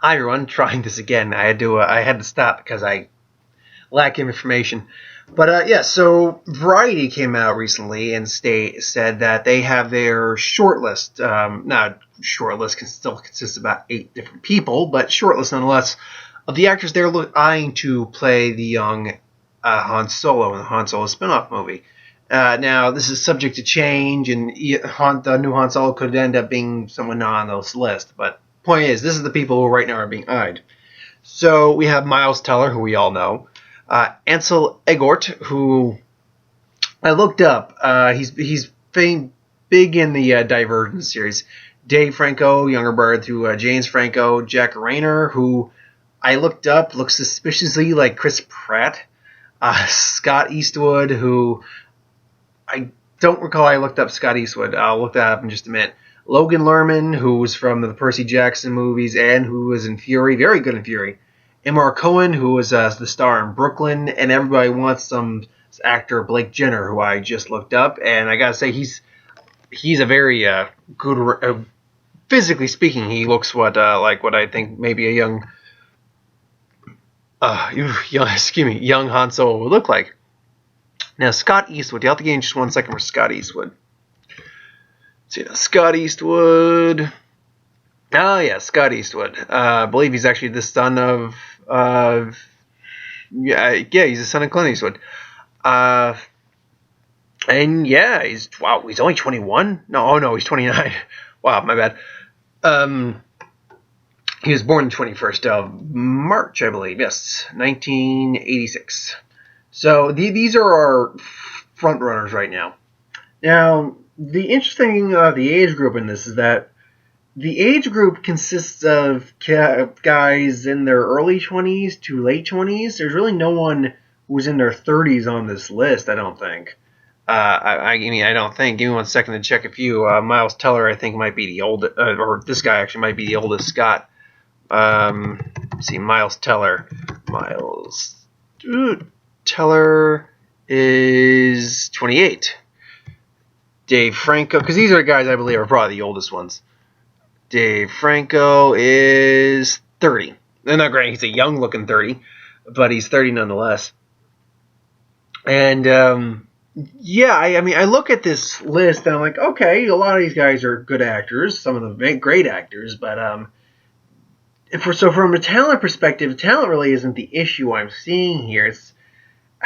Hi everyone, trying this again. I had to stop because I lack information. But yeah, so Variety came out recently and said that they have their shortlist. Not shortlist, can still consists of about 8 different people, but shortlist nonetheless of the actors they're eyeing to play the young Han Solo in the Han Solo spin-off movie. Now, this is subject to change, and the new Han Solo could end up being someone not on this list. But point is, this is the people who right now are being eyed. So we have Miles Teller, who we all know, Ansel Elgort, who I looked up. He's big in the Divergent series. Dave Franco, younger brother to James Franco, Jack Rayner, who I looked up, looks suspiciously like Chris Pratt. Scott Eastwood, who I don't recall I looked up Scott Eastwood. I'll look that up in just a minute. Logan Lerman, who was from the Percy Jackson movies and who was in Fury, very good in Fury. Emma Cohen, who was the star in Brooklyn, and everybody wants some actor Blake Jenner, who I just looked up, and I gotta say he's a very good. Physically speaking, he looks like what I think maybe a young Han Solo would look like. Now, Scott Eastwood, you have to give me just 1 second for Scott Eastwood. Let's see now, Scott Eastwood. Oh yeah, Scott Eastwood. I believe he's actually the son of he's the son of Clint Eastwood. And yeah, he's only 21. No, he's 29. Wow, my bad. He was born the 21st of March, I believe. Yes, 1986. So these are our front runners right now. Now, the interesting the age group in this is that the age group consists of guys in their early 20s to late 20s. There's really no one who's in their 30s on this list, I don't think. I don't think. Give me 1 second to check a few. Miles Teller, I think, might be the oldest, or this guy actually might be the oldest. Scott. Let's see, Miles Teller. Teller is 28. Dave Franco, because these are guys I believe are probably the oldest ones. Dave Franco is 30. They're not great. He's a young-looking 30, but he's 30 nonetheless. And I look at this list and I'm like, okay, a lot of these guys are good actors. Some of them great actors, but from a talent perspective, talent really isn't the issue I'm seeing here. It's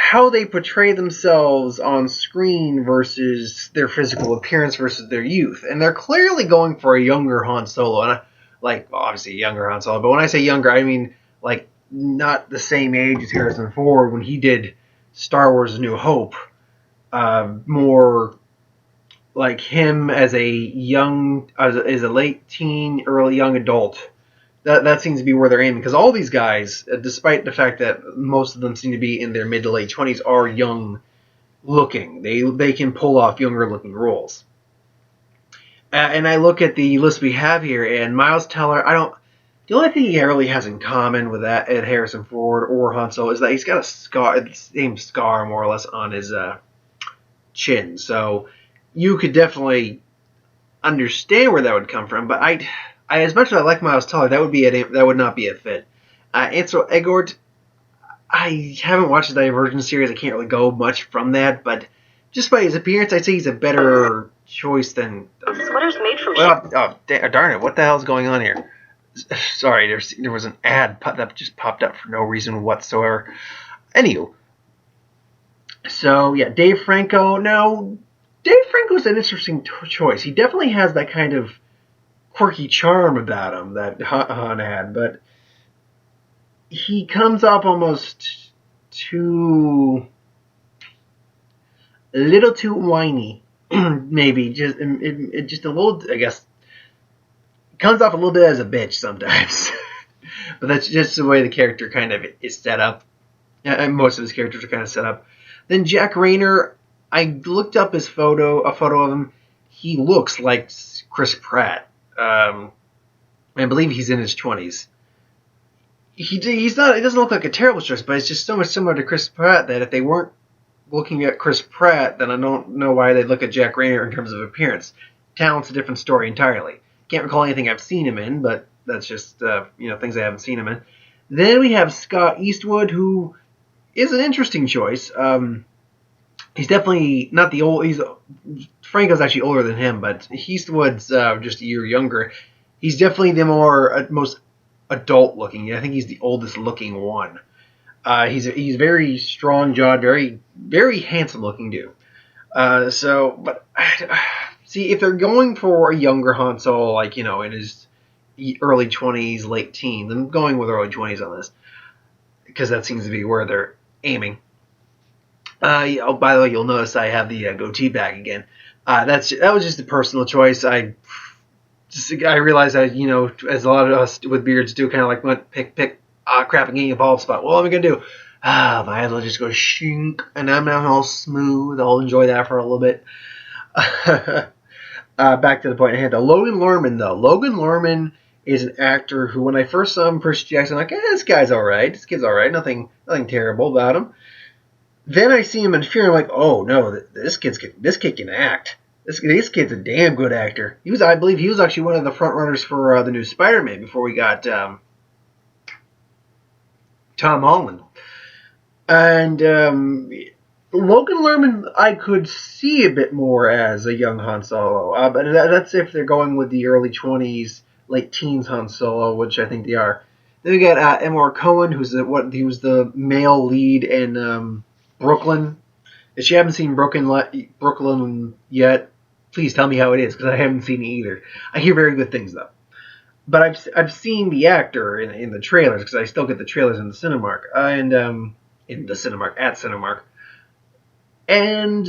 how they portray themselves on screen versus their physical appearance versus their youth. And they're clearly going for a younger Han Solo. And obviously a younger Han Solo. But when I say younger, I mean, not the same age as Harrison Ford when he did Star Wars A New Hope. More like him as as a late teen, early young adult. That seems to be where they're aiming, because all these guys, despite the fact that most of them seem to be in their mid to late 20s, are young looking. They can pull off younger looking roles. And I look at the list we have here, and Miles Teller, the only thing he really has in common with that Ed Harrison Ford or Han Solo is that he's got a scar, the same scar more or less on his chin. So you could definitely understand where that would come from, but I as much as I like Miles Teller, that would not be a fit. Ansel Elgort, I haven't watched the Divergent series. I can't really go much from that, but just by his appearance, I'd say he's a better choice than. Sweater's made from. Darn it! What the hell's going on here? Sorry, there was an ad that just popped up for no reason whatsoever. Anywho, so yeah, Dave Franco. Now, Dave Franco's an interesting choice. He definitely has that kind of quirky charm about him that Han had, but he comes off almost a little too whiny, maybe just a little. I guess comes off a little bit as a bitch sometimes, but that's just the way the character kind of is set up. And most of his characters are kind of set up. Then Jack Rayner, I looked up a photo of him. He looks like Chris Pratt. I believe he's in his 20s. He doesn't look like a terrible choice, but it's just so much similar to Chris Pratt that if they weren't looking at Chris Pratt, then I don't know why they'd look at Jack Rayner in terms of appearance. Talent's a different story entirely. Can't recall anything I've seen him in, but That's just things I haven't seen him in. Then we have Scott Eastwood, who is an interesting choice. He's definitely not the old. Franco's actually older than him, but Eastwood's just a year younger. He's definitely the most adult looking. I think he's the oldest looking one. He's very strong jawed, very very handsome looking dude. But see, if they're going for a younger Han Solo, like in his early 20s, late teens, I'm going with early 20s on this because that seems to be where they're aiming. By the way, you'll notice I have the goatee back again. That was just a personal choice. I realized that as a lot of us with beards do, kind of like pick crap and getting a bald spot. What am I gonna do? My head will just go shink, and I'm not all smooth. I'll enjoy that for a little bit. Back to the point ahead. Logan Lerman, though. Logan Lerman is an actor who, when I first saw him, Percy Jackson, I'm like, this guy's all right. This kid's all right. Nothing terrible about him. Then I see him in Fear, and I'm like, oh no, this kid can act. This kid's a damn good actor. I believe he was actually one of the front runners for the new Spider-Man before we got Tom Holland. And Logan Lerman, I could see a bit more as a young Han Solo, but that's if they're going with the early 20s, late teens Han Solo, which I think they are. Then we got M.R. Cohen, he was the male lead in Brooklyn. If you haven't seen Brooklyn yet, please tell me how it is, because I haven't seen it either. I hear very good things, though. But I've seen the actor in the trailers, because I still get the trailers in the Cinemark, at Cinemark. And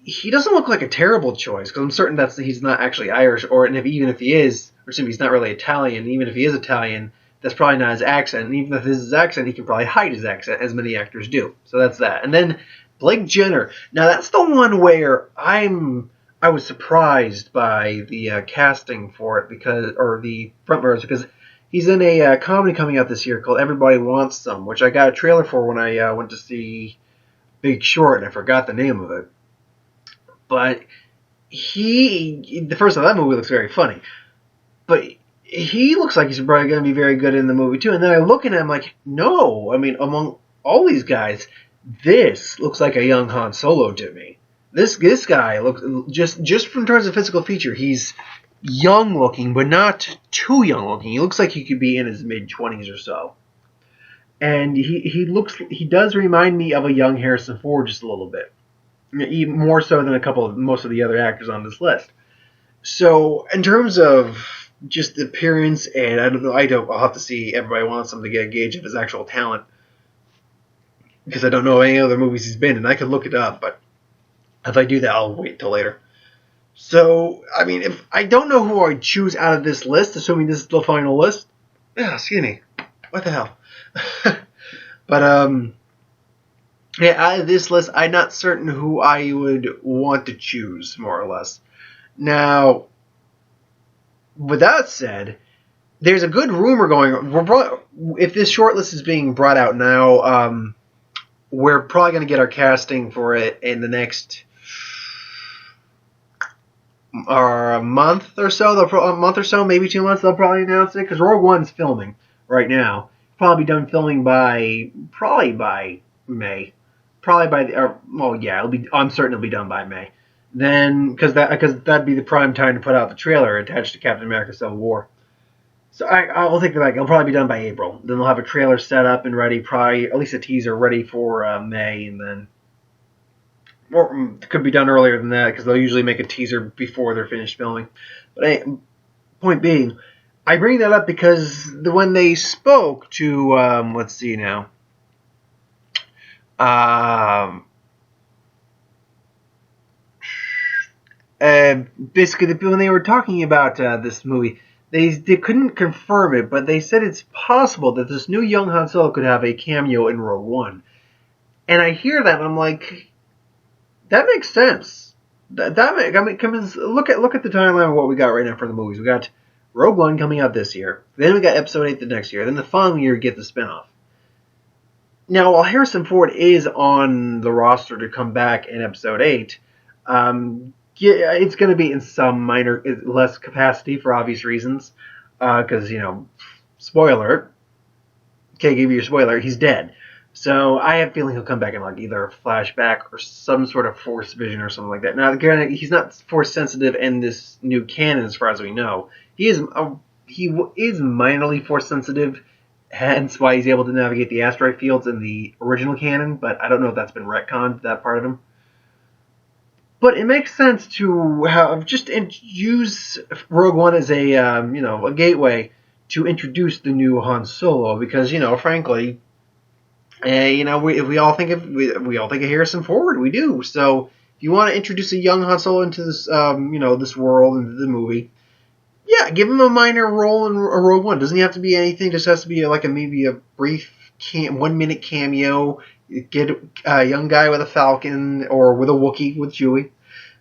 he doesn't look like a terrible choice, because I'm certain that he's not actually Irish, even if he is, or he's not really Italian, even if he is Italian, that's probably not his accent. And even if this is his accent, he can probably hide his accent, as many actors do. So that's that. And then Blake Jenner. Now that's the one where I was surprised by the casting for it or the frontrunners, because he's in a comedy coming out this year called Everybody Wants Some, which I got a trailer for when I went to see Big Short, and I forgot the name of it. But the first of that movie looks very funny. But he looks like he's probably going to be very good in the movie too. And then I look at him like, no, I mean, among all these guys, this looks like a young Han Solo to me. This guy looks just from terms of physical feature, he's young looking, but not too young looking. He looks like he could be in his mid-20s or so. And he does remind me of a young Harrison Ford just a little bit, even more so than most of the other actors on this list. So in terms of just the appearance, and I don't know, I'll have to see Everybody Wants Him to get a gauge of his actual talent, because I don't know any other movies he's been in. I could look it up, but if I do that, I'll wait till later. So, I mean, if I don't know who I choose out of this list, assuming this is the final list. Yeah, excuse me. What the hell? But, out of this list, I'm not certain who I would want to choose, more or less. Now, with that said, there's a good rumor going on. If this shortlist is being brought out now, we're probably going to get our casting for it in the next a month or so, maybe 2 months. They'll probably announce it, because Rogue One's filming right now. Probably done filming by May. I'm certain it'll be done by May. Then, because that'd be the prime time to put out the trailer attached to Captain America: Civil War. So I'll take that back. It'll probably be done by April. Then they'll have a trailer set up and ready, probably at least a teaser ready for May, and then, or it could be done earlier than that, because they'll usually make a teaser before they're finished filming. But point being, I bring that up because when they spoke to let's see now. Basically, when they were talking about this movie, they couldn't confirm it, but they said it's possible that this new young Han Solo could have a cameo in Rogue One. And I hear that, and I'm like, that makes sense. Look at the timeline of what we got right now for the movies. We got Rogue One coming out this year. Then we got Episode 8 the next year. Then the following year, we get the spinoff. Now, while Harrison Ford is on the roster to come back in Episode 8, it's going to be in some less capacity for obvious reasons. because spoiler, can't give you a spoiler, he's dead. So I have a feeling he'll come back in like either a flashback or some sort of force vision or something like that. Now, granted, he's not force sensitive in this new canon, as far as we know. He is minorly force sensitive, hence why he's able to navigate the asteroid fields in the original canon. But I don't know if that's been retconned, that part of him. But it makes sense to have just use Rogue One as a gateway to introduce the new Han Solo, because frankly, we all think of Harrison Ford. We do. So if you want to introduce a young Han Solo into this this world, into the movie, yeah, give him a minor role in Rogue One. Doesn't have to be anything. Just has to be maybe a brief 1-minute cameo. Get a young guy with a Falcon or with a Wookiee with Chewie.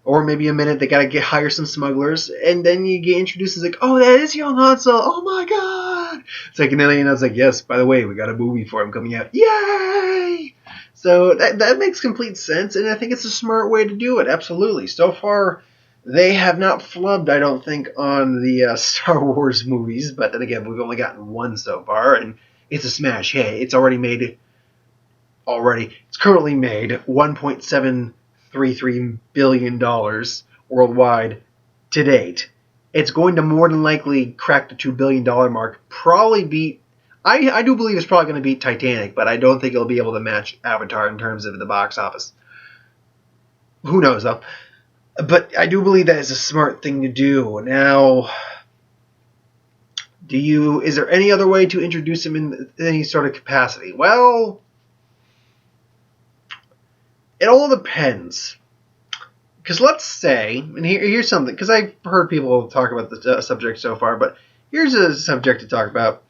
Or maybe a minute, they gotta hire some smugglers, and then you get introduced as like, oh, that is young Han Solo, oh my god! It's like, and then it's like, yes, by the way, we got a movie for him coming out, yay! So that makes complete sense, and I think it's a smart way to do it, absolutely. So far, they have not flubbed, I don't think, on the Star Wars movies, but then again, we've only gotten one so far, and it's a smash hit. It's currently made $1.733 billion worldwide to date. It's going to more than likely crack the $2 billion mark. Probably beat. I do believe it's probably going to beat Titanic, but I don't think it'll be able to match Avatar in terms of the box office. Who knows, though? But I do believe that is a smart thing to do. Now, is there any other way to introduce him in any sort of capacity? Well, it all depends. Because let's say, and here's something, because I've heard people talk about the subject so far, but here's a subject to talk about.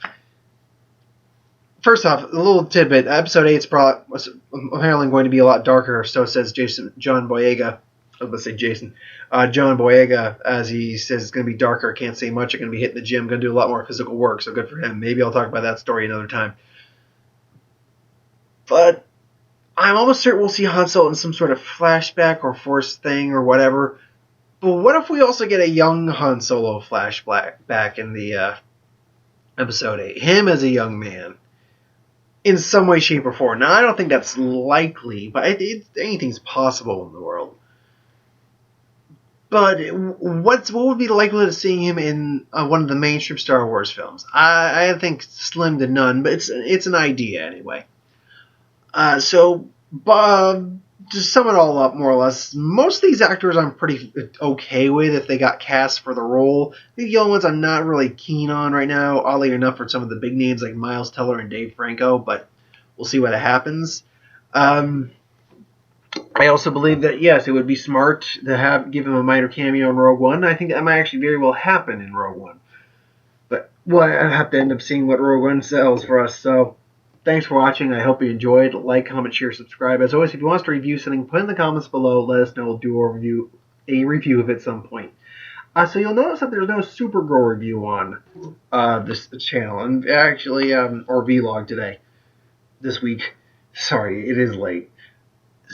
First off, a little tidbit. Episode 8 was apparently going to be a lot darker, so says John Boyega. I was going to say Jason. John Boyega, as he says, it's going to be darker. Can't say much. I'm going to be hitting the gym. Going to do a lot more physical work, so good for him. Maybe I'll talk about that story another time. But I'm almost certain we'll see Han Solo in some sort of flashback or force thing or whatever. But what if we also get a young Han Solo flashback back in the episode 8? Him as a young man. In some way, shape, or form. Now, I don't think that's likely, but anything's possible in the world. But what would be the likelihood of seeing him in one of the mainstream Star Wars films? I think slim to none, but it's an idea anyway. So, to sum it all up, more or less, most of these actors I'm pretty okay with if they got cast for the role. The only ones I'm not really keen on right now, oddly enough, for some of the big names like Miles Teller and Dave Franco, but we'll see what happens. I also believe that, yes, it would be smart to give him a minor cameo in Rogue One. I think that might actually very well happen in Rogue One. But I have to end up seeing what Rogue One sells for us, so thanks for watching. I hope you enjoyed. Like, comment, share, subscribe. As always, if you want us to review something, put in the comments below. Let us know. We'll do a review of it at some point. So you'll notice that there's no Supergirl review on this channel, and actually, or vlog today, this week. Sorry, it is late.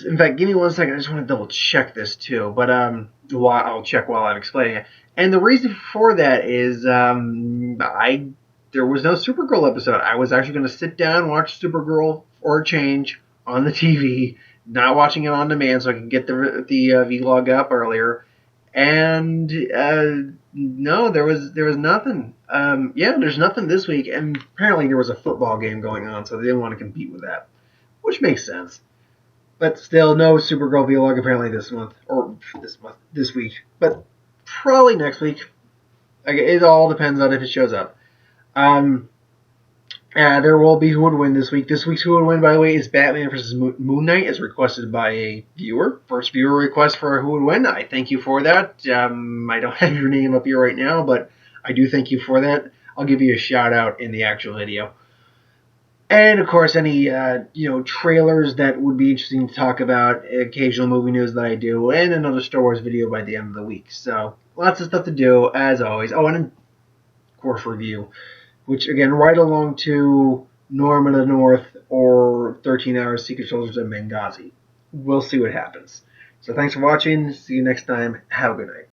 In fact, give me 1 second. I just want to double check this too, but I'll check while I'm explaining it. And the reason for that is there was no Supergirl episode. I was actually going to sit down, watch Supergirl for a change on the TV, not watching it on demand, so I could get the vlog up earlier. And no, there was nothing. There's nothing this week, and apparently there was a football game going on, so they didn't want to compete with that, which makes sense. But still, no Supergirl vlog apparently this week, but probably next week. It all depends on if it shows up. There will be Who Would Win this week. This week's Who Would Win, by the way, is Batman vs. Moon Knight, as requested by a viewer. First viewer request for Who Would Win. I thank you for that. I don't have your name up here right now, but I do thank you for that. I'll give you a shout out in the actual video. And, of course, any, trailers that would be interesting to talk about, occasional movie news that I do, and another Star Wars video by the end of the week. So, lots of stuff to do, as always. Oh, and, of course, review, which, again, right along to Norm of the North or 13 Hours Secret Soldiers of Benghazi. We'll see what happens. So, thanks for watching. See you next time. Have a good night.